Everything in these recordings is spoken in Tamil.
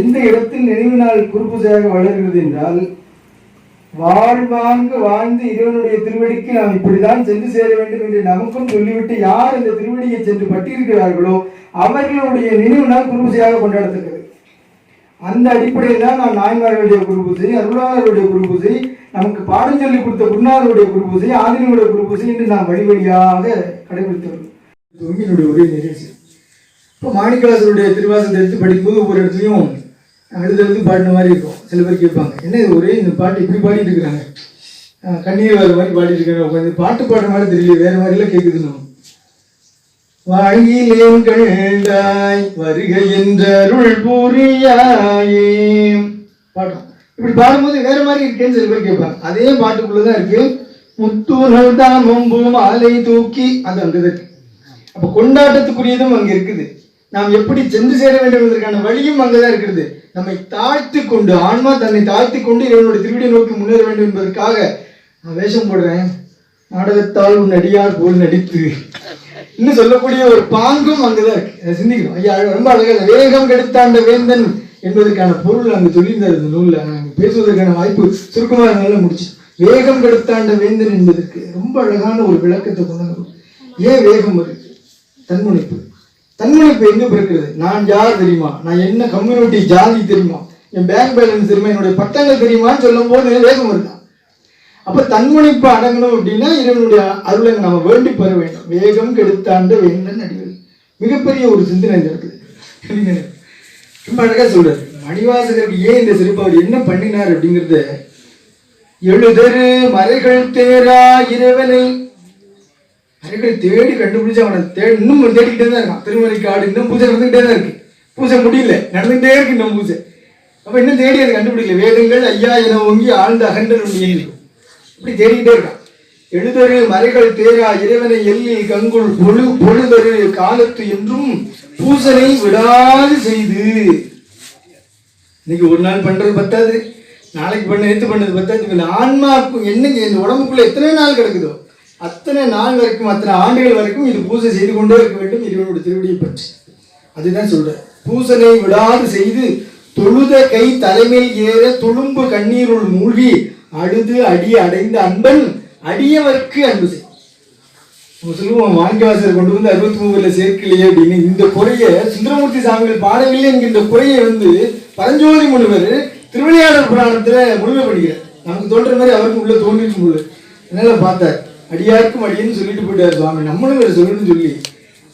எந்த இடத்தில் நினைவு நாள் குருபூஜையாக வளர்கிறது என்றால், வாழ்வாங்கு வாழ்ந்து இறைவனுடைய திருவடிக்கு நாம் இப்படிதான் சென்று சேர வேண்டும் என்று நமக்கும் சொல்லிவிட்டு யார் இந்த திருவடியை சென்று பட்டிருக்கிறார்களோ அவர்களுடைய நினைவு நாள் குருபூஜையாக கொண்டாடத்தக்கது. அந்த அடிப்படையில் தான் நாம் நாயன்மார்களுடைய குருபூஜை, அருளாளருடைய குருபூஜை, நமக்கு பாடம் சொல்லி கொடுத்த குருநாதருடைய குருபூஜை, ஆதினியுடைய குருபூஜை என்று நாம் வழி வழியாக கடைபிடித்தோம். என்னுடைய ஒரே நிகழ்ச்சி. இப்போ மாணிக்கவாசருடைய திருவாசகத்தை எடுத்து படிக்கும்போது ஒவ்வொரு இடத்துலையும் எழுது பாடின மாதிரி இருக்கும். சில பேர் கேட்பாங்க, என்ன இது ஒரே இந்த பாட்டு இப்படி பாடிட்டு இருக்கிறாங்க, கண்ணீர் வர மாதிரி பாடிட்டு இருக்காங்க, உட்காந்து பாட்டு பாடுற மாதிரி தெரியல, வேற மாதிரிலாம் கேட்குதுன்னு. வாயிலேந்தாய் வருக என்ற அருள் புரியாயே பாடுறோம். இப்படி பாடும்போது வேற மாதிரி இருக்கேன்னு சில பேர் கேட்பாங்க. அதே பாட்டுக்குள்ளதான் இருக்கு, முத்தூர்கள் தான் மும்பும் ஆலை தூக்கி, அது அங்கே இருக்கு. அப்போ கொண்டாட்டத்துக்குரியதும் அங்கே இருக்குது. நாம் எப்படி சென்று சேர வேண்டும் என்பதற்கான வழியும் அங்கதான் இருக்கிறது. நம்மை தாழ்த்தி கொண்டு, ஆன்மா தன்னை தாழ்த்தி கொண்டு இவனுடைய திருவிடியை நோக்கி முன்னேற வேண்டும் என்பதற்காக நான் வேஷம் போடுறேன், நாடகத்தால் உன் அடியார் போல் நடித்து இன்னும் சொல்லக்கூடிய ஒரு பாங்கும் அங்கதான் இருக்கு. சிந்திக்கணும். ஐயா ரொம்ப அழகாக வேகம் கெடுத்தாண்ட வேந்தன் என்பதற்கான பொருள் அங்கே சொல்லியிருந்தார் இந்த நூலில். நாங்கள் பேசுவதற்கான வாய்ப்பு சுருக்கமாக இருந்தாலும் முடிச்சு. வேகம் கெடுத்தாண்ட வேந்தன் என்பதற்கு ரொம்ப அழகான ஒரு விளக்கத்தை கொண்டு. ஏன் வேகம் வருது? தன்முனைப்பு. தன்முனைப்பு எங்க பிறக்கிறது? நான் யார் தெரியுமா, நான் என்ன கம்யூனிட்டி ஜாதி தெரியுமா, என் பேங்க் பேலன்ஸ் தெரியுமா, என்னுடைய பட்டங்கள் தெரியுமான்னு சொல்லும் போது வேகம் வருதான். அப்ப தன்முனைப்பு அடங்கணும் அப்படின்னா இறைவனுடைய அருளை நம்ம வேண்டி பெற வேண்டும். வேகம் கெடுத்தாண்ட வேந்தன் அடிகள். மிகப்பெரிய ஒரு சிந்தனை இருக்குது. ரொம்ப அழகா சொல்றாரு மணிவாசகருக்கு. ஏன் இந்த சிறப்பு, அவர் என்ன பண்ணினார் அப்படிங்கிறத, எழுதரு மறைகள் தேரா இறைவனை, மறைகள் தேடி கண்டுபிடிச்சு அவனை இன்னும் தேடிக்கிட்டே தான் இருக்கான். திருமறைக்காடு இன்னும் பூஜை நடந்துகிட்டே தான் இருக்கு. பூஜை முடியல, நடந்துகிட்டே இருக்கு இன்னும் பூஜை. அப்ப இன்னும் தேடி அதை கண்டுபிடிக்கல. வேதங்கள் ஐயா என ஓங்கி ஆழ்ந்த அகன்ற இப்படி தேடிக்கிட்டே இருக்கான். எழுதரு மறைகள் தேரா இறைவனை எல்லில் கங்குள் பொழுதரு காலத்து என்றும் பூசனை விடாது செய்து. இன்னைக்கு ஒரு நாள் பண்றது பத்தாது, நாளைக்கு பண்ண நேற்று பண்ணது பத்தாது. ஆன்மா என்னங்க இந்த உடம்புக்குள்ள எத்தனை நாள் கிடக்குதோ அத்தனை நாள் வரைக்கும், அத்தனை ஆண்டுகள் வரைக்கும் இது பூஜை செய்து கொண்டே இருக்க வேண்டும் இறைவனுடைய திருவடியை பற்றி. அதுதான் சொல்ற. பூசனை விடாது செய்து தொழுத கை தலைமையில் ஏற துளும்பு கண்ணீருள் மூழ்கி அழுது அடி அடைந்த அன்பன் அடியவர்க்கு அன்பு செய். நம்ம சொல்லுவோம் மாணிக்கவாசகர் கொண்டு வந்து 63 சேர்க்கலையே அப்படின்னு. இந்த குறைய சுந்தரமூர்த்தி சாமிகள் பாடவில்லை என்கின்ற குறையை பரஞ்சோதி முனிவர் திருவிளையாடல் புராணத்துல முழுமை பண்ணுகிறார். நமக்கு தோன்ற மாதிரி அவருக்கு உள்ள தோன்றிருக்கும் போது அதனால பார்த்தார். அடியாருக்கும் அடியன்னு சொல்லிட்டு போயிட்டார் சுவாமி, நம்மளும் வேற சொல்லணும்னு சொல்லி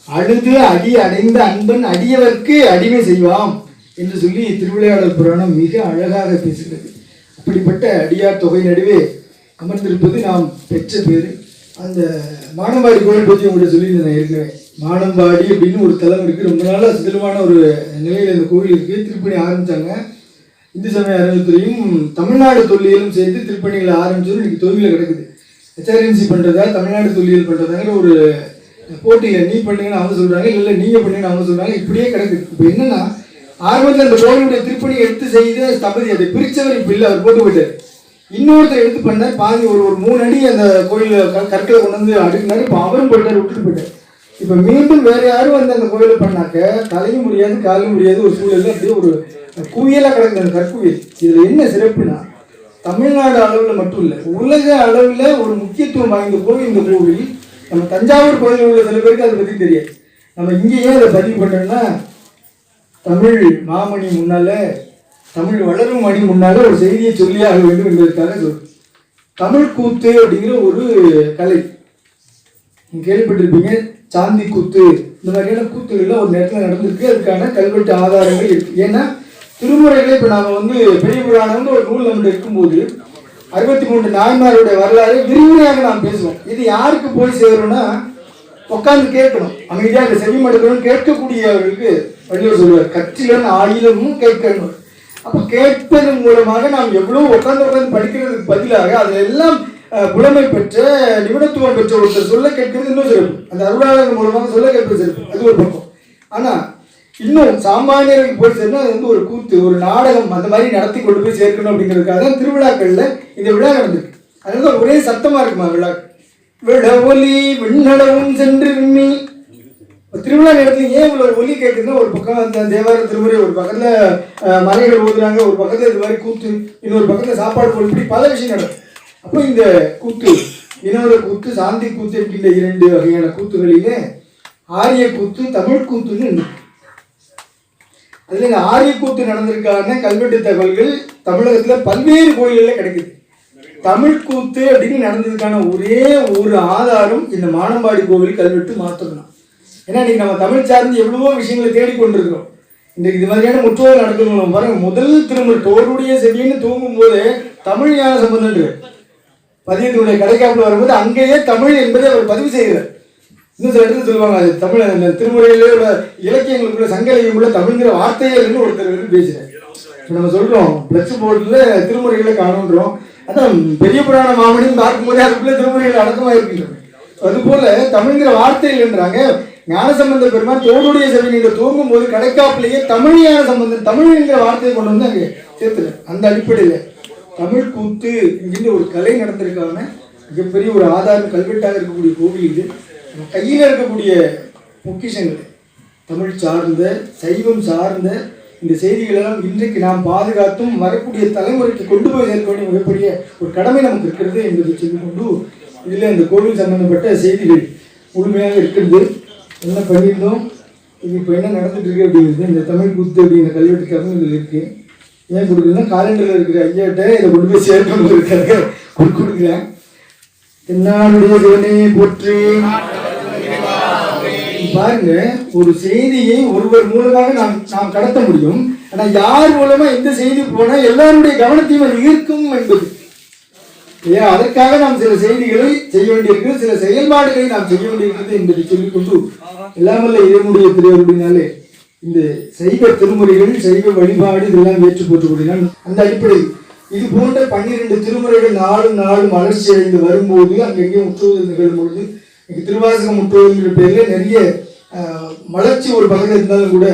அழுது அடி அடைந்த அன்பன் அடியவர்க்கு அடிமை செய்வாம் என்று சொல்லி திருவிளையாடல் புராணம் மிக அழகாக பேசுகிறது. அப்படிப்பட்ட அடியார் தொகை நடுவே அமர்ந்திருப்பது நாம் பெற்ற பேரு. அந்த மானம்பாடி கோயில் பற்றி உங்கள்கிட்ட சொல்லியிருந்தேன் ஏற்கனவே. மானம்பாடி அப்படின்னு ஒரு தலம் இருக்குது. ரொம்ப நாளாக சிதிலமான ஒரு நிலையில் இந்த கோயில் இருக்குது. திருப்பணி ஆரம்பித்தாங்க. இந்து சமய அறநிலையத்துறையும் தமிழ்நாடு தொல்லியலும் சேர்த்து திருப்பணிகளை ஆரம்பிச்சதும் இன்னைக்கு தொழிலில் கிடக்குது. HRNC பண்ணுறதா தமிழ்நாடு தொல்லியல் பண்ணுறதாங்கிற ஒரு போட்டியில் நீ பண்ணுங்கன்னு அவங்க சொல்கிறாங்க, இல்லை நீங்கள் பண்ணுங்கன்னு அவங்க சொல்கிறாங்க. இப்படியே கிடக்குது. இப்போ என்னன்னா ஆரம்பத்தில் அந்த கோயிலுடைய திருப்பணியை எடுத்து செய்து தம்பதி அதை பிரித்தவர் இப்போ இல்லை, அவர் போட்டு போயிட்டார். இன்னொருத்தர் எடுத்து பண்ணார். பாதி ஒரு 3 அடி அந்த கோயிலில் கற்களை கொண்டு வந்து அடுக்கினார். இப்போ அவரும் போயிட்டார், விட்டுட்டு போயிட்டார். இப்போ மீண்டும் வேற யாரும் வந்து அந்த கோயிலை பண்ணாக்க தலையும் முடியாது காலும் முடியாது ஒரு சூழலில் அப்படியே ஒரு குவியலாக கிடக்குது அந்த கற்குவியல். இதில் என்ன சிறப்புனா தமிழ்நாடு அளவில் மட்டும் இல்லை, உலக அளவில் ஒரு முக்கியத்துவம் வாய்ந்த கோவில் இந்த கோவில். நம்ம தஞ்சாவூர் கோயிலில் உள்ள சில பேருக்கு அதை பற்றி தெரியாது. நம்ம இங்கேயே அதை பதிவு பண்ணுறோம்னா தமிழ் மாமணி முன்னால, தமிழ் வளரும் மணி முன்னால ஒரு செய்தியை சொல்லியாக வேண்டும் என்பதற்காக சொல்றோம். தமிழ் கூத்து அப்படிங்கிற ஒரு கலை நீங்க கேள்விப்பட்டிருப்பீங்க. சாந்தி கூத்து இந்த மாதிரியான கூத்துகள்லாம் ஒரு நேரத்தில் நடந்திருக்கு. அதுக்கான கல்வெட்டு ஆதாரங்கள் இருக்கு. ஏன்னா திருமுறைகளை இப்போ நாம பெரிய புராணம்னு ஒரு நூல் நம்மகிட்ட இருக்கும்போது 63 நாயன்மாருடைய வரலாறு விரிவுரையாக நாம் பேசுவோம். இது யாருக்கு போய் சேரும்னா உட்காந்து கேட்கணும், அமைதியாக செவி மடுக்கணும். கேட்கக்கூடியவர்களுக்கு வள்ளுவர் சொல்லுவார், கற்றிலன் ஆயிரமும் கேட்கணும். அப்போ கேட்பதன் மூலமாக நாம் எவ்வளவு உட்காந்து படிக்கிறதுக்கு பதிலாக அதில் எல்லாம் புலமை பெற்ற நிபுணத்துவம் பெற்ற ஒருத்தர் சொல்ல கேட்கிறது இன்னும் சிறப்பு. அந்த அருளாளர் மூலமாக சொல்ல கேட்பது சிறப்பு, அது ஒரு பக்கம். ஆனால் இன்னும் சாமானியர்களுக்கு போய் சேர்ந்தா அது ஒரு கூத்து, ஒரு நாடகம் அந்த மாதிரி நடத்தி கொண்டு போய் சேர்க்கணும் அப்படிங்கிறதுக்காக தான் திருவிழாக்கள்ல இந்த விழா நடந்திருக்கு. அதனால ஒரே சத்தமா இருக்குமா விழா. விழ ஒலி விண்ணளவும் சென்று விம்மி. திருவிழா நேரத்தில் ஏன் இவ்வளோ ஒலி கேட்குதுன்னா, ஒரு பக்கம் அந்த தேவார திருமுறை, ஒரு பக்கத்தில் மலைகள் ஓதுறாங்க, ஒரு பக்கத்தில் இது மாதிரி கூத்து, இன்னொரு பக்கத்தில் சாப்பாடு போல், இப்படி பல விஷயம் நடக்கும். அப்போ இந்த கூத்து, வினோத கூத்து, சாந்தி கூத்து என்கின்ற 2 வகையான கூத்துகளிலே ஆரிய கூத்து, தமிழ் கூத்துன்னு. அதில் இந்த ஆரிய கூத்து நடந்திருக்கான கல்வெட்டு தகவல்கள் தமிழகத்தில் பல்வேறு கோயில்களில் கிடைக்குது. தமிழ் கூத்து அப்படின்னு நடந்ததுக்கான ஒரே ஒரு ஆதாரம் இந்த மானம்பாடி கோவில் கல்வெட்டு மாத்திரம். ஏன்னா இன்னைக்கு நம்ம தமிழ் சார்ந்து எவ்வளவோ விஷயங்களை தேடிக்கொண்டிருக்கிறோம். இன்றைக்கு இது மாதிரியான முற்றோதல் நடக்கணும் பாருங்க. முதல் திருமுறை தோடுடைய செவின்னு தூங்கும் போது தமிழ் ஞான சம்பந்தம் பதியத்தினுடைய கடைக்காப்பில் வரும்போது அங்கேயே தமிழ் என்பதை அவர் பதிவு செய்கிறார். இன்னும் சில இடத்துல சொல்லுவாங்க, அது தமிழ் அந்த திருமுறையிலே உள்ள இலக்கியங்களுக்குள்ள சங்க இலக்கியங்களுக்குள்ள தமிழ்ங்கிற வார்த்தையே இல்லைன்னு ஒருத்தர் வந்து பேசுகிறார். இப்போ நம்ம சொல்கிறோம் பிளஸ் போர்டில் திருமுறைகளை காணுன்றோம். அதான் பெரிய புராண மாமனின்னு பார்க்கும்போது அதுக்குள்ளே திருமுறைகள் அடக்கமாக இருக்கின்றன. அதுபோல தமிழ்ங்கிற வார்த்தை இல்லைன்றாங்க. ஞானசம்பந்த பெருமான் தோடுடைய செவி நீங்கள் தூங்கும் போது கடைக்காப்பிலேயே தமிழ் ஞான சம்பந்தம் தமிழ்ங்கிற வார்த்தையை கொண்டு வந்து அங்கே சேர்த்துல. அந்த அடிப்படையில் தமிழ் கூத்து என்கின்ற ஒரு கலை நடந்திருக்காங்க. மிகப்பெரிய ஒரு ஆதாரம் கல்வெட்டாக இருக்கக்கூடிய கோவில் இது. கையில் இருக்கக்கூடிய பொக்கிஷங்கள் தமிழ் சார்ந்த, சைவம் சார்ந்த இந்த செய்திகளெல்லாம் இன்றைக்கு நாம் பாதுகாத்தும் வரக்கூடிய தலைமுறைக்கு கொண்டு போய் சேர்க்க வேண்டிய மிகப்பெரிய ஒரு கடமை நமக்கு இருக்கிறது என்பதை சொல்லிக்கொண்டு, இதில் இந்த கோவில் சம்பந்தப்பட்ட செய்திகள் முழுமையாக இருக்கிறது. என்ன பண்ணியிருந்தோம், இது இப்போ என்ன நடந்துட்டு இருக்கு அப்படிங்கிறது இந்த தமிழ் கூத்து அப்படிங்கிற கல்வெட்டு தகவல்கள் இருக்கு. ஏன் கொடுக்குறதுன்னா காலண்டரில் இருக்கிற ஐயாட்ட இதை கொண்டு போய் சேர்க்கணும் இருக்காங்க கொடுக்குறேன். தென்னாடுடைய சிவனே போற்றி. பாருங்க, ஒரு செய்தியை ஒருவர் மூலமாக நாம் கடத்த முடியும். ஆனா யார் மூலமா எந்த செய்தி போனா எல்லாருடைய கவனத்தையும் அது ஈர்க்கும் என்பது. ஏன் அதற்காக நாம் சில செய்திகளை செய்ய வேண்டியிருக்கிறது, சில செயல்பாடுகளை நாம் செய்ய வேண்டியிருக்கிறது என்பதை சொல்லிக்கொண்டு, எல்லாமல்ல இறைவனுடைய திருவருளினாலே இந்த சைவ திருமுறைகள், சைவ வழிபாடு இதெல்லாம் ஏற்று போற்றக்கூடினால் அந்த அடிப்படையில் இது போன்ற 12 திருமுறைகள் நாளும் வளர்ச்சி அடைந்து வரும்போது அங்கங்கே முற்றுவதல் நிகழும் பொழுது திருவாசக முற்றுவதல் பேரில் நிறைய வளர்ச்சி ஒரு பக்கத்தில் இருந்தாலும் கூட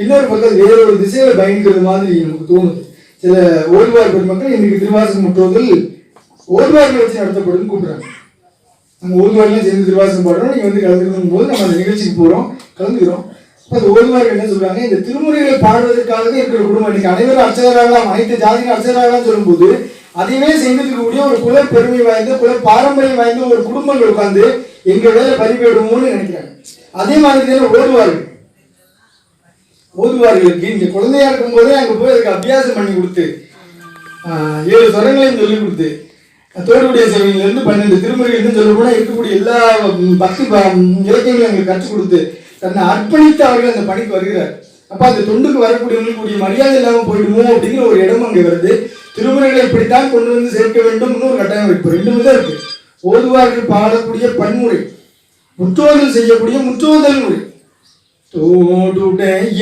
இன்னொரு பக்கத்தில் வேற ஒரு திசையில பயணிக்கிறது மாதிரி நமக்கு தோணுது. சில ஓய்வார் பெருமக்கள் இன்னைக்கு திருவாசக முற்றுவதல் ஓய்வார்கள் வச்சு நடத்தப்படும் கூப்பிடுறாங்க. நம்ம ஓய்வாரெல்லாம் சேர்ந்து திருவாசகம் பாடுறோம், நீங்க வந்து கலந்துக்கணும் போது நம்ம அந்த நிகழ்ச்சிக்கு போறோம், கலந்துக்கிறோம். அது ஓய்வார்கள் என்ன சொல்றாங்க, இந்த திருமுறைகளை பாடுவதற்காகவே இருக்கிற குடும்பம் இன்னைக்கு அனைவரும் அர்ச்சகராகலாம், அனைத்து ஜாதிகளும் அர்ச்சகராகலாம் சொல்லும்போது அதையுமே செய்திருக்கக்கூடிய ஒரு குல பெருமை வாய்ந்த, குல பாரம்பரியம் வாய்ந்த ஒரு குடும்பங்கள் உட்கார்ந்து எங்க வேலை பறிபோயிடுமோன்னு நினைக்கிறாங்க. அதே மாதிரி ஓதுவார்களுக்கு இந்த குழந்தையா இருக்கும் போதே அங்க போய் அதுக்கு அபியாசம் பண்ணி கொடுத்து 7 சொரங்களையும் சொல்லி கொடுத்து தோடுடைய சேவையிலிருந்து 12 திருமுறைகள் சொல்ல போனா இருக்கக்கூடிய எல்லா பக்தி இலக்கியங்களையும் எங்களுக்கு கற்றுக் கொடுத்து தன்னை அர்ப்பணித்து அவர்கள் அந்த பணிக்கு வருகிறார். அப்ப அந்த தொண்டுக்கு வரக்கூடியவங்களுக்கு மரியாதை இல்லாமல் போயிடுமோ அப்படிங்கிற ஒரு இடம் அங்கே வருது. திருமுறைகளை இப்படித்தான் கொண்டு வந்து சேர்க்க வேண்டும் ஒரு கட்டாயம் இருக்கு. 2 விதம் இருக்கு. ஓதுவார்கள் பாடக்கூடிய பன்முறை, முற்றோதல் செய்யக்கூடிய முற்றோதல் முறை. தோடுடைய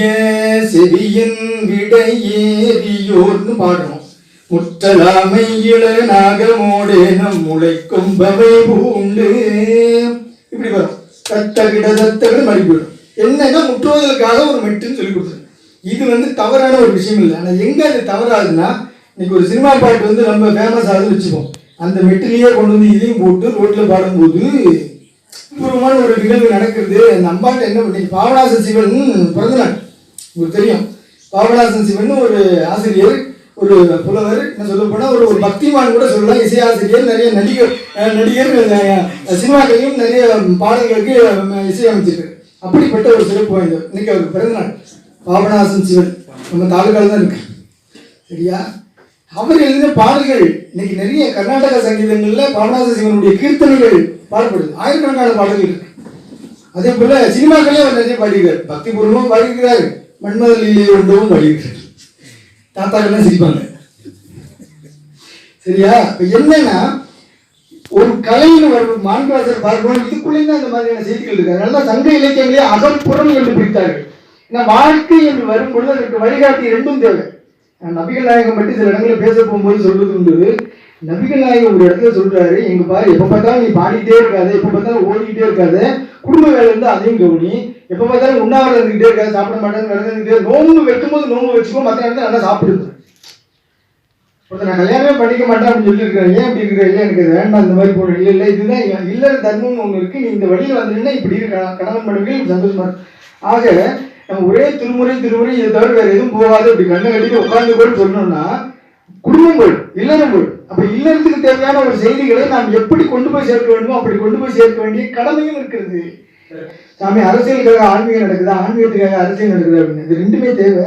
செவியின் விடையேறியோர்னு பாடுறோம். முற்றலாமை இளநாகமோடு நம் முளை கொம்பவை பூண்டு இப்படி வரும். தத்தகிட மறுபடியும் என்னன்னா முற்றுவதற்காக ஒரு மெட்டுன்னு சொல்லி கொடுத்துரு. இது வந்து தவறான ஒரு விஷயம் இல்லை. ஆனால் எங்க அது தவறாதுன்னா, இன்னைக்கு ஒரு சினிமா பாட்டு வந்து ரொம்ப ஃபேமஸ் ஆகுதுன்னு வச்சுப்போம், அந்த மெட்டிலேயே கொண்டு வந்து இதையும் போட்டு ரோட்ல பாடும்போது பூர்வமான ஒரு நிகழ்வு நடக்கிறது. அந்த அம்பாட்ட என்ன பண்ணி, பாபநாசன் சிவன் பிறந்த நாள் உங்களுக்கு தெரியும். பாபநாசன் சிவன் ஒரு ஆசிரியர், ஒரு புலவர், என்ன சொல்ல போனா ஒரு பக்திமான் கூட சொல்லலாம், இசையாசிரியர், நிறைய நடிகர் சினிமாக்களையும் நிறைய பாடல்களுக்கு இசையமைச்சிருக்கு. அப்படிப்பட்ட ஒரு சிறப்பு வாய்ந்தவர். இன்னைக்கு அவருக்கு பிறந்தநாள். பாபநாசன் சிவன் நம்ம தாலுக்கால தான் இருக்கு, சரியா? அவர் எழுதின பாடல்கள் இன்னைக்கு நிறைய கர்நாடக சங்கீதங்கள்ல பாபநாச சிவனுடைய கீர்த்தனைகள் பாடப்படுது. ஆயிரக்கணக்கான பாடல்கள் இருக்கு. அதே போல சினிமாக்களே அவர் நிறைய பாடிக்கிறார். பக்தி பூர்வமும் பாடிக்கிறார், மன்மத லீலை ஒன்றவும் பாடிக்கிறார். தாத்தாக்கள்லாம் சிரிப்பாங்க, சரியா? இப்ப என்னன்னா, ஒரு கலைன்னு வரும் மாண்புவாசர் பார்க்கணும், இதுக்குள்ளேயும் தான் இந்த மாதிரியான செய்திகள் இருக்கு. அதனால சங்க இலக்கியங்களே அகப்புறம் என்று பிரித்தார்கள். ஏன்னா வாழ்க்கை என்று வரும்பொழுது அதற்கு வழிகாட்டி 2ம் தேவை. நபிகள் நாயகம் பற்றி சில இடங்களில் பேச போகும்போது சொல்றது உண்டு. நபிகள் நாயகம் ஒரு இடத்துல சொல்றாரு, எங்க பாரு, எப்ப பார்த்தாலும் நீ பாடிட்டே இருக்காது, எப்ப பார்த்தாலும் ஓடிக்கிட்டே இருக்காது, குடும்ப வேலை இருந்து அதையும் கவனி, எப்ப பார்த்தாலும் உண்ணாவிரதம் இருந்துகிட்டே இருக்காது, சாப்பிட மாட்டேன்னு விரதம், நோம்பு வைக்கும் போது நோம்பு வச்சுக்கோ, மற்ற நேரத்தில் நல்லா சாப்பிடுது. ஒருத்தர் நான் கல்யாணமே பண்ணிக்க மாட்டேன் அப்படின்னு சொல்லியிருக்கிறேன். ஏன் அப்படி இருக்கிற? இல்லை எனக்கு வேண்டாம் இந்த மாதிரி போன. இல்லை இதுதான் இல்லற தர்மம்னு ஒன்று இருக்கு, நீ இந்த வழியில் வந்துட்டீங்கன்னா இப்படி கணவன் மனைவிகள் சந்தோஷமா இருக்கு. ஆக நம்ம ஒரே திருமுறை இதை தவிர வேற எதுவும் போகாது அப்படி கண்ணை கட்டிட்டு உட்கார்ந்து கூட சொன்னோம்னா குடும்பங்கள் இல்லறங்கள் அப்ப இல்லறத்துக்கு தேவையான ஒரு செய்திகளை நாம் எப்படி கொண்டு போய் சேர்க்க வேண்டுமோ அப்படி கொண்டு போய் சேர்க்க வேண்டிய கடமையும் இருக்கிறது. சாமி அரசியலுக்காக ஆன்மீகம் நடக்குதா, ஆன்மீகத்துக்காக அரசியல் நடக்குது அப்படின்னு இது ரெண்டுமே தேவை.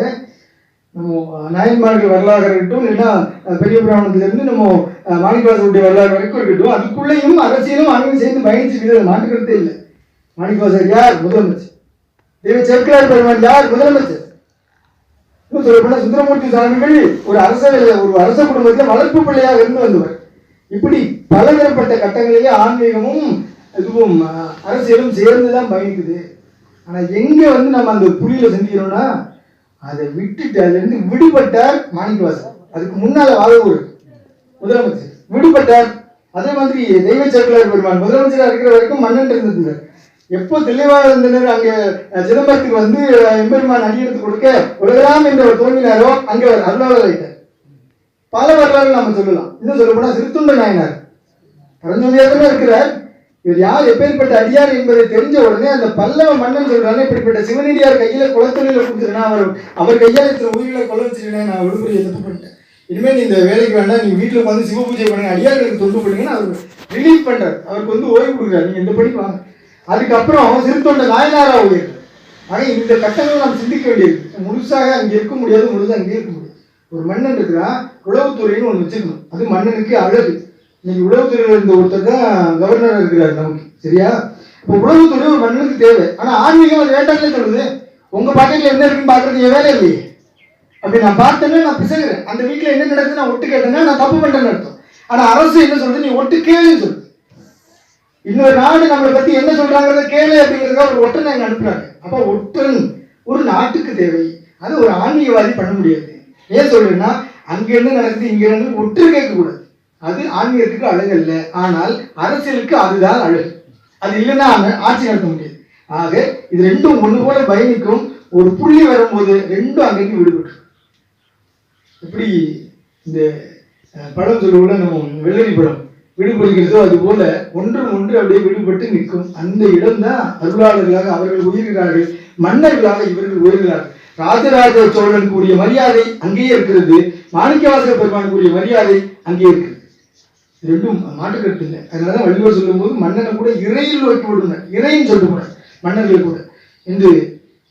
நம்ம நாயன்மார்கள் வரலாறு இருக்கட்டும், இல்லைன்னா பெரிய புராணத்துல இருந்து நம்ம மாணிக்கவாசருடைய வரலாறு வரைக்கும் இருக்கட்டும், அதுக்குள்ளேயும் அரசியலும் ஆன்மீகம் சேர்ந்து பயணிச்சுக்கிறது, அது மாற்றுக்கிறதே இல்லை. மாணிக்கவாசர் யார்? முதலமைச்சர். தெய்வ சேக்கிழார் பெருமான் யார்? முதலமைச்சர். இன்னும் சொல்லப்போனா சுந்தரமூர்த்தி சுவாமிகள் ஒரு அரச குடும்பத்தில் வளர்ப்பு பிள்ளையாக இருந்து வந்தவர். இப்படி பலதரப்பட்ட கட்டங்களிலே ஆன்மீகமும் இதுவும் அரசியலும் சேர்ந்துதான் பயணிக்குது. ஆனா எங்க நம்ம அந்த புலியில செஞ்சுக்கிறோம்னா அதை விட்டுட்டு அதுல இருந்து விடுபட்டார் மாணிக்கவாசர். அதுக்கு முன்னால வாதவூர் முதலமைச்சர் விடுபட்டார். அதே மாதிரி தெய்வ சேக்கிழார் பெருமான் முதலமைச்சராக இருக்கிற வரைக்கும் மன்னன் இருந்தது. எப்போ தெளிவாளர் அங்க சிதம்பரத்துக்கு வந்து எம்பெருமான் அடியெடுத்து கொடுக்க உலகலாம் என்று அவர் தோன்றினாரோ அங்கே அவர் அருளாளர் ஆயிட்டார். பல வரலாறு நாம சொல்லலாம். இன்னும் சொல்ல போனா சிறுத்துண்ட நாயனார் பரஞ்சோதியாக இருக்கிறார். இவர் யார், எப்பேற்பட்ட அடியார் என்பதை தெரிஞ்ச உடனே அந்த பல்லவ மன்னன் சொல்றாங்க, இப்படிப்பட்ட சிவனடியார் கையில குளத்தொழில கொடுத்துருனா அவர் கையால் இத்தனை உயிர்களை கொள்ள வச்சிருக்கேன், நான் விடுமுறை எதிர்ப்பு பண்ணிட்டேன், இனிமேல் நீ இந்த வேலைக்கு வேண்டாம், நீ வீட்டுல உட்காந்து சிவ பூஜை பண்ணுங்க, அடியார்களுக்கு தொண்டு பண்ணுங்கன்னு அவர் ரிலீஃப் பண்றாரு. அவருக்கு வந்து ஓய்வு கொடுக்குறாரு, நீங்க இந்த படி வாங்க. அதுக்கப்புறம் சிறுத்தொண்ட நாயனாரா உயர்வு. ஆக இந்த கட்டங்கள் நாம் சிந்திக்க வேண்டியது. முழுசாக அங்கே இருக்க முடியாது, முழுசாக அங்கே இருக்க முடியாது. ஒரு மன்னன் இருக்கிறான், உளவுத்துறைன்னு ஒன்று வச்சுக்கணும், அது மன்னனுக்கு அழகு. இன்னைக்கு உளவுத்துறையில் இருந்த ஒருத்தர் தான் கவர்னர் இருக்கிறார் நமக்கு, சரியா? இப்போ உளவுத்துறை ஒரு மன்னனுக்கு தேவை. ஆனா ஆன்மீகம் அது வேண்டாம்னு சொல்லுது. உங்க பாக்கெட்ல என்ன இருக்குன்னு பாக்குறது என் வேலை இல்லையே. அப்படி நான் பார்த்தேன்னா நான் பிசகுறேன். அந்த வீட்டுல என்ன நடக்குது நான் ஒட்டு கேட்டேன்னா நான் தப்பு பண்றேன்னு அர்த்தம். ஆனா அரசு என்ன சொல்றது, நீ ஒட்டு கேளுன்னு சொல்லுது. இன்னொரு நாடு நம்மளை பத்தி என்ன சொல்றாங்கிறத கேளு அப்படிங்கிறதுக்காக ஒரு ஒற்றனை அங்க அனுப்புறாங்க. அப்ப ஒற்றன் ஒரு நாட்டுக்கு தேவை. அது ஒரு ஆன்மீகவாதி பண்ண முடியாது. ஏன் சொல்றேன்னா அங்க என்ன நடக்குது இங்க இருந்து ஒற்று கேட்க கூடாது. அது ஆன்மீகத்துக்கு அழகு அல்ல. ஆனால் அரசியலுக்கு அதுதான் அழகு. அது இல்லைன்னா ஆட்சி நடத்த முடியாது. ஆக இது ரெண்டும் ஒண்ணு போல பயணிக்கும். ஒரு புள்ளி வரும்போது ரெண்டும் அங்கேயும் விடுபட்டு. எப்படி இந்த படம் சொல்லுவோம்ல, நம்ம வெள்ளரி படம் விடுபடுகிறதோ அது போல ஒன்று அப்படியே விடுபட்டு நிற்கும். அந்த இடம் தான் அருளாளர்களாக அவர்கள் உயிர்கிறார்கள், மன்னர்களாக இவர்கள் உயிர்கிறார்கள். ராஜராஜ சோழனுக்கு உரிய மரியாதை அங்கேயே இருக்கிறது, மாணிக்கவாசகர் பெருமானுக்கு உரிய மரியாதை அங்கேயே இருக்கிறது. ரெண்டும் மாட்டுக்கருத்து இல்லை. அதனாலதான் வள்ளுவர் சொல்லும் போது மன்னனை கூட இறையில் வைக்க விடுனார், இறைன்னு சொல்லிட்டு போனார் மன்னர்கள் கூட என்று.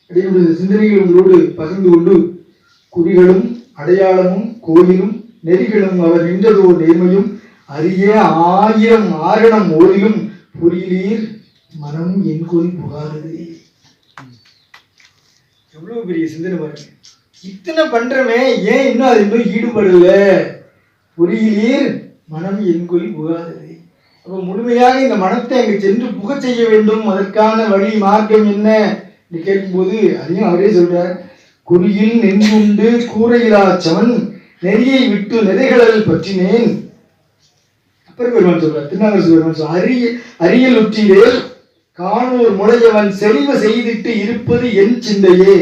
அப்படியே சிந்தனைகள் உங்களோடு பகிர்ந்து கொண்டு, குறிகளும் அடையாளமும் கோயிலும் நெறிகளும் அவர் நின்றதோர் நேர்மையும் அரிய 1000 ஆரணம் ஓரிலும் புரியலீர் மனம் என் கோயில் புகாரது. எவ்வளவு பெரிய சிந்தனை பாருங்க. இத்தனை பண்றமே ஏன் இன்னும் அது இன்னும் ஈடுபடல? புரியலீர் மனம் என் கோயில் புகாரது. அப்ப முழுமையாக இந்த மனத்தை அங்கு சென்று புக செய்ய வேண்டும். அதற்கான வழி மார்க்கம் என்ன என்று கேட்கும்போது அதையும் அவரே சொல்றார். குறியில் நெஞ்சுண்டு கூரையிலாச்சவன் நெறியை விட்டு நெறிகளில் பற்றினேன். பெருமான் சொல்றார், திருநாங்கல் அரியல் உற்றிலேல் காணூர் முளையவன் செறிவ செய்திட்டு இருப்பது என் சிந்தையே.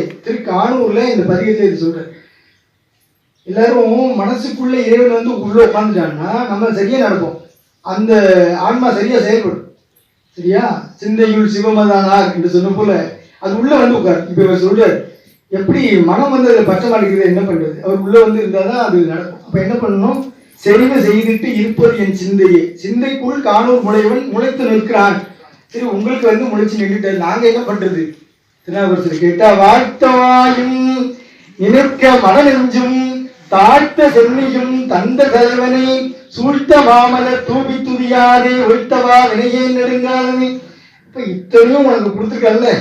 காணூர்ல இந்த பதிகத்தை இது சொல்றார். எல்லாரும் மனசுக்குள்ள இறைவன் வந்து உள்ள உட்காந்துட்டான்னா நம்ம சரியா நடப்போம், அந்த ஆன்மா சரியா செயல்படும். சரியா? சிந்தையுள் சிவமதானார் என்று சொன்ன போல அது உள்ள வந்து உட்காரு. இப்ப இவர் சொல்றாரு, எப்படி மனம் வந்து அதுல பச்சை மாட்டேங்கிறது, என்ன பண்றது? அவர் உள்ள வந்து இருந்தாதான் அது நடக்கும். அப்ப என்ன பண்ணணும்? செறிவு செய்துட்டு இருப்பது என் சிந்தையே. சிந்தைக்குள் காணூர் முளையவன் முளைத்து நிற்கிறான். சரி, உங்களுக்கு வந்து முளைச்சு நின்றுட்டு நாங்க என்ன பண்றது? திருநாவுக்கரசர் கேட்டா, வாழ்த்தவாயும் நினைக்க மன நெஞ்சும் தாழ்த்த சென்னியும் தந்த தலைவனை சூழ்த்த மாமல தூபி துதியாதே ஒழித்தவா வினையே நெடுங்காலனே. இப்ப இத்தனையும் உனக்கு கொடுத்துருக்கல,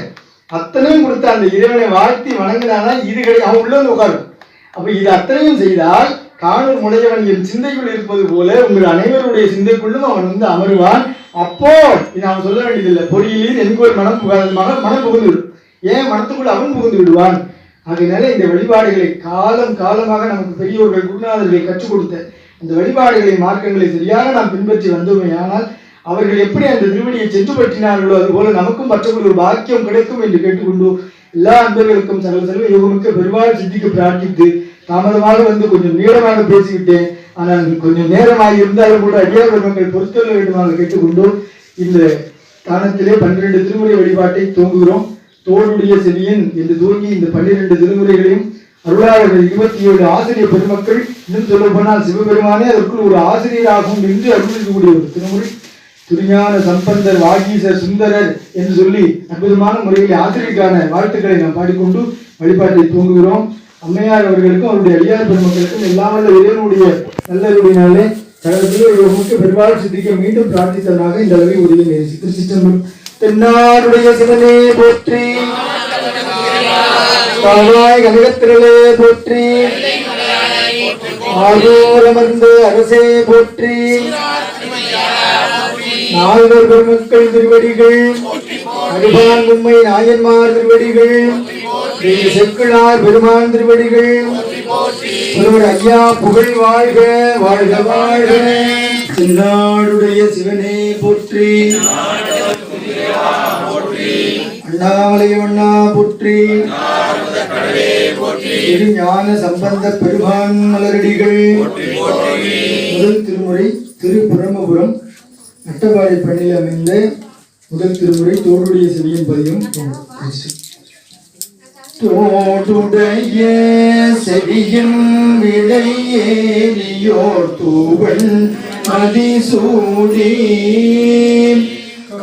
அத்தனையும் கொடுத்த அந்த இறைவனை வாழ்த்தி வணங்கினாதான் இதுகளை அவன் உள்ள வந்து உட்காரும். அப்ப இது அத்தனையும் செய்தால் காணூர் முளையவன் என் சிந்தைக்குள் இருப்பது போல உங்கள் அனைவருடைய சிந்தைக்குள்ளும் அவன் வந்து அமருவான். அப்போ இது அவன் சொல்ல வேண்டியதில்லை, பொறியிலில் எனக்கு ஒரு மனம் மனம் புகுந்து விடும். ஏன் மனத்துக்குள்ள அவன் புகுந்து விடுவான். அதனால இந்த வழிபாடுகளை காலமாக நமக்கு பெரியோர்கள் குருநாதர்கள் கற்றுக் கொடுத்த அந்த வழிபாடுகளை மார்க்கங்களை சரியாக நாம் பின்பற்றி வந்தோமே ஆனால் அவர்கள் எப்படி அந்த திருவடியை சென்று பற்றினார்களோ அதுபோல நமக்கும் பற்றக்கூடிய ஒரு பாக்கியம் கிடைக்கும் என்று கேட்டுக்கொண்டு எல்லா அன்பர்களுக்கும் செல்வ யோகமிக்க பெருமாள் சித்திக்கு பிரார்த்தித்து, தாமதமாக வந்து கொஞ்சம் நீளமாக பேசிவிட்டேன், ஆனால் கொஞ்சம் நேரமாக இருந்தாலும் கூட அடியார் பெருமக்கள் பொறுத்தல்ல வேண்டுமாக கேட்டுக்கொண்டு இந்த ஸ்தானத்திலே 12 திருமுறை வழிபாட்டை துவங்குகிறோம். தோளுடைய செவியன் என்று துவங்கி இந்த 12 திருமுறைகளையும் அருளாளர்கள் 27 ஆசிரியர் பெருமக்கள், இன்னும் சொல்ல போனால் சிவபெருமானே அதற்குள் ஒரு ஆசிரியராகவும் நின்று அருளிக்கக்கூடிய ஒரு திருமுறை. துரிஞான சம்பந்தர், வாகீசர், சுந்தரர் என்று சொல்லி அற்புதமான முறையில் ஆசிரியருக்கான வாழ்த்துக்களை நாம் பாடிக்கொண்டு வழிபாட்டை தூங்குகிறோம். அம்மையார் அவர்களுக்கும் அவருடைய அடியார் பெருமக்களுக்கும் எல்லாம் வல்ல இறைவனுடைய நல்லருடையினாலே சகலத்திலும் பெருவாள் சித்திக்க மீண்டும் பிரார்த்தித்தவனாக இந்த அளவை உரிய நேசி. திருச்சிற்றம்பலம். தென்னாருடைய சிவனே போற்றி, காவாய் கனகத்திரளே போற்றி, ஆரூர் அமர்ந்து அரசே போற்றி, நால்வர் பெருமக்கள் திருவடிகள், அடிபான் உம்மை நாயன்மார் திருவடிகள், செக்குளார் பெருமான் திருவடிகள், ஐயா புகழ் வாழ்க வாழ்க வாழ்க. தென்னாடுடைய சிவனே போற்றி, அண்ணாமலை வண்ணா போற்றி, ஞான சம்பந்த பெருமான் மலரடிகள். முதல் திருமுறை திருப்புரமபுரம் அட்டபாடி பண்ணில் அமைந்த முதல் திருமுறை தோடுடைய செவியின் பதியும். தோடுடைய செவியின் விடையேறியோர் தூவன் மதிசூடி,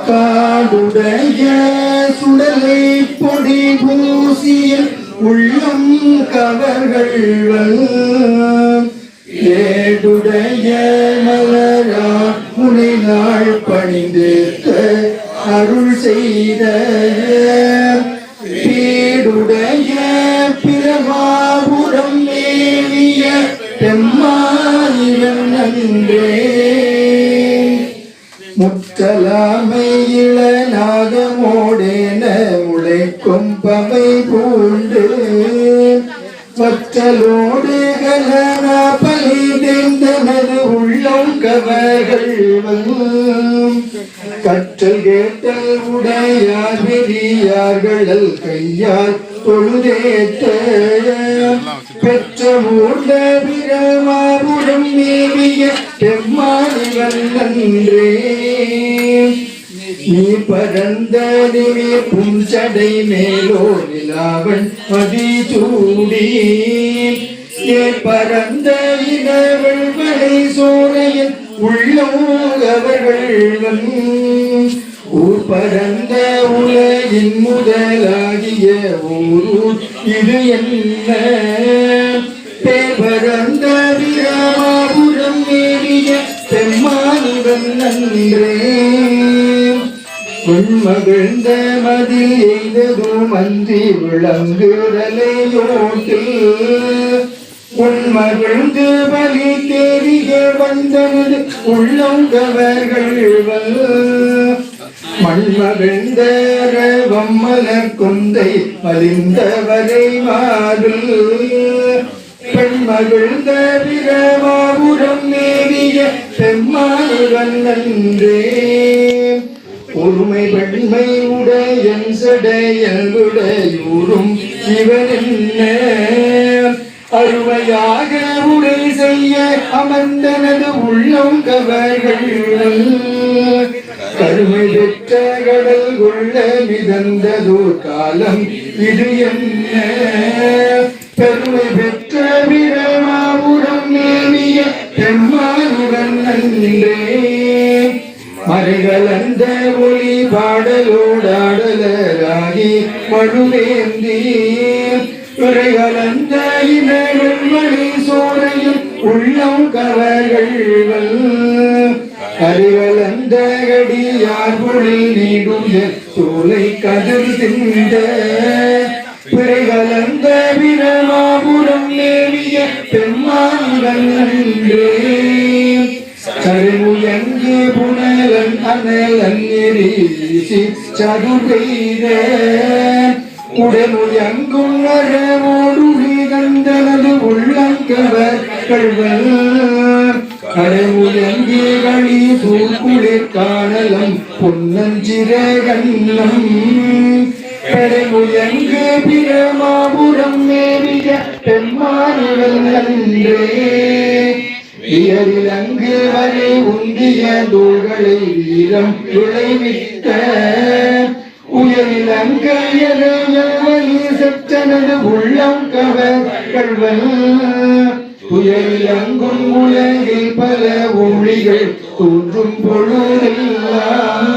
காடுடைய சுடலை பொடி பூசிய உள்ளம் கவர்கள், ஏடுடைய மலரா முனைநாள் பணிந்தேத்த அருள் செய்த, பீடுடைய பிரமாபுரம் மேவிய பெம்மாயிரம் நன்றே, முற்றலாமை இளநாகமோடேன முளைக்கொம்பமை பூண்டு, வற்றலோடு கலனா பலிதெந்தனது உள்ளம் கவர்கள், கற்றல் கேட்டல் உடையார் பெரியார்கள் கையால் தொழுதேத்த, பெற்ற மூர்ந்த பிரமாபுரம் மேவிய பெம்மானிவன் நன்றே, நீ பரந்த நிமிர் புஞ்சடை மேலோ நிலாவன் மதிசூடி, ஏ பரந்த இனவள் வளை சோரையில் உள்ளவர்கள், ஊர் பரந்த உலகின் முதலாகிய ஊர் இது என்ன, பேர் பரந்த வீரமாபுரம் மேவிய பெம்மானிவன் நன்றே, மகிழ்ந்த மதில் எய்ததும் அன்றி விளங்குதலையோட்டில், உன்மகிழ்ந்து பலி தேறிய வந்தனது உள்ளங்கவர்கள், மண்மகிழ்ந்த வம்மலர் கொந்தை மலிந்தவரை மாறுல், பெண்மகிழ்ந்த பிரமாபுரம் மேவிய பெம்மானிவன் நன்றே, ஒருமை பெண்மை உடையன் சடையலுடையூரும் இவன் என்ன, அருமையாக உடை செய்ய அமர்ந்தனது உள்ளம் கவர்கள், கருமை பெற்ற கடல் கொள்ள மிதந்ததோர் காலம் இது என்ன, பெருமை பெற்ற பிரமாபுரம் மேவிய பெம்மானிவன் நன்றே, மறைகளந்த ஒளி பாடலோடாடலராகி மழுவேந்தி, உரைகளந்த இனங்கள் மணி சோரையில் உள்ளம் கவர்கள், அறிகளந்த கடியார் பொழில் நீடுய சோலை கதிர் திந்த, பிறைகளந்த பிரமாபுரம் மேவிய பெம்மானிவன் நன்றே, கருமுயங்கு புனலன் அனலன் எரிசி சதுர்வெய்த, உடனுயங்கும் அறவோடுகி கந்தனது உள்ளங்கவர் கள்வல், கருமுயங்கு களி சூக்குளிர் காணலம் பொன்னஞ்சிரகன்னம், கருமுயங்கு பிரமாபுரம் மேவிய பெம்மானிவன் நன்றே, இயரிலங்கு வரை உந்திய தோள்களை வீரம் விளைவித்த, உயர் சற்றனது உள்ளம் கவர்கள் புயலங்கும் உலகில் பல ஒளிகள் தோன்றும் பொழுதெல்லாம்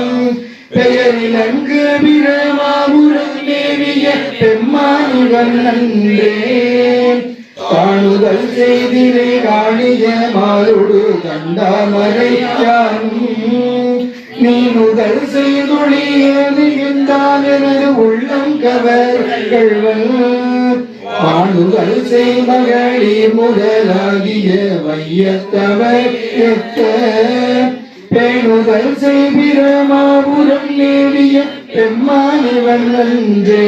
பெயரிலங்கு பிரமாபுரம் தேவிய பெம்மானிவன் நன்றே காணுதல் செய்திரை காணிய மாலோடு கண்டாமரை நீ முதல் செய்தொழியதான் எனது உள்ளம் கவர்கள் காணுதல் செய்மகளிர் முதலாகிய வையத்தவர் பேணுதல் செய்பிரமாபுரம் நேடிய பெம்மானிவன் நன்றே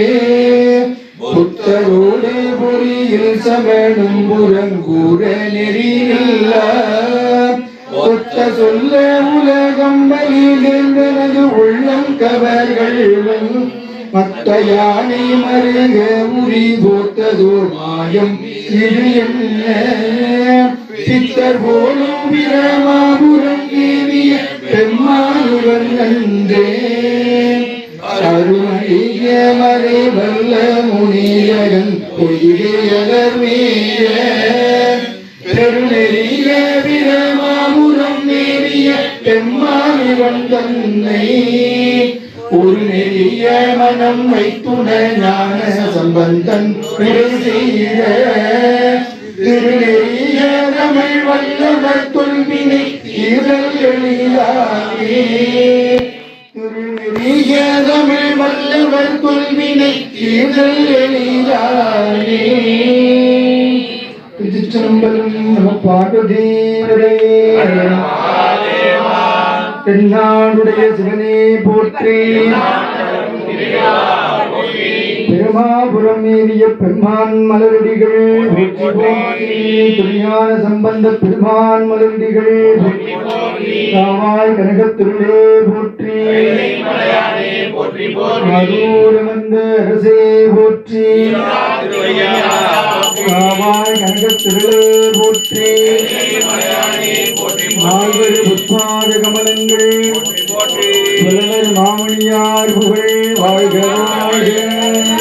புத்தரோடு பொறியில் சமணும் புறங்கூற நெறியில்ல ஒத்த சொல்ல உலகம் வலிதென்றனது உள்ளம் கவர்கள் மத்த யானை மருக உரி போர்த்ததோர் மாயம் இது என்ன சித்தர் போலும் பிரமாபுரம் தேவிய பெம்மானுவன் நன்றே அருணிய மறை வல்ல முனியகன் பொய்கையலர் மேய பெருநெறிய பிரமாபுரம் நேரிய பெம்மானிவன் தன்னை ஒரு நெறிய மனம் வைத்துண ஞான சம்பந்தன் செய்ய திருநெறிய தமிழ் வல்லவர் தொல்வினை இதழ் எளிதாகே திருநெறிய தமிழ் வல்லவர் தொல்வினை இதழ் எளிதாகே திருச்சிற்றம்பலம் நம பார்வதீவரே தென்னாடுடைய சிவனே போற்றி பெருமாபுரம் ஏறிய பெருமான் மலரடிகள் துணியான சம்பந்த பெருமான் மலரடிகள் காவாய் கனகத்திருளே போற்றி மதுரமந்த அரசே போற்றி காவாய் கனகத்திருளே போற்றி நால்வர் புட்பாத கமலங்கள் புலவர் மாமணியார் புகழ் வாழ்க வாழ்க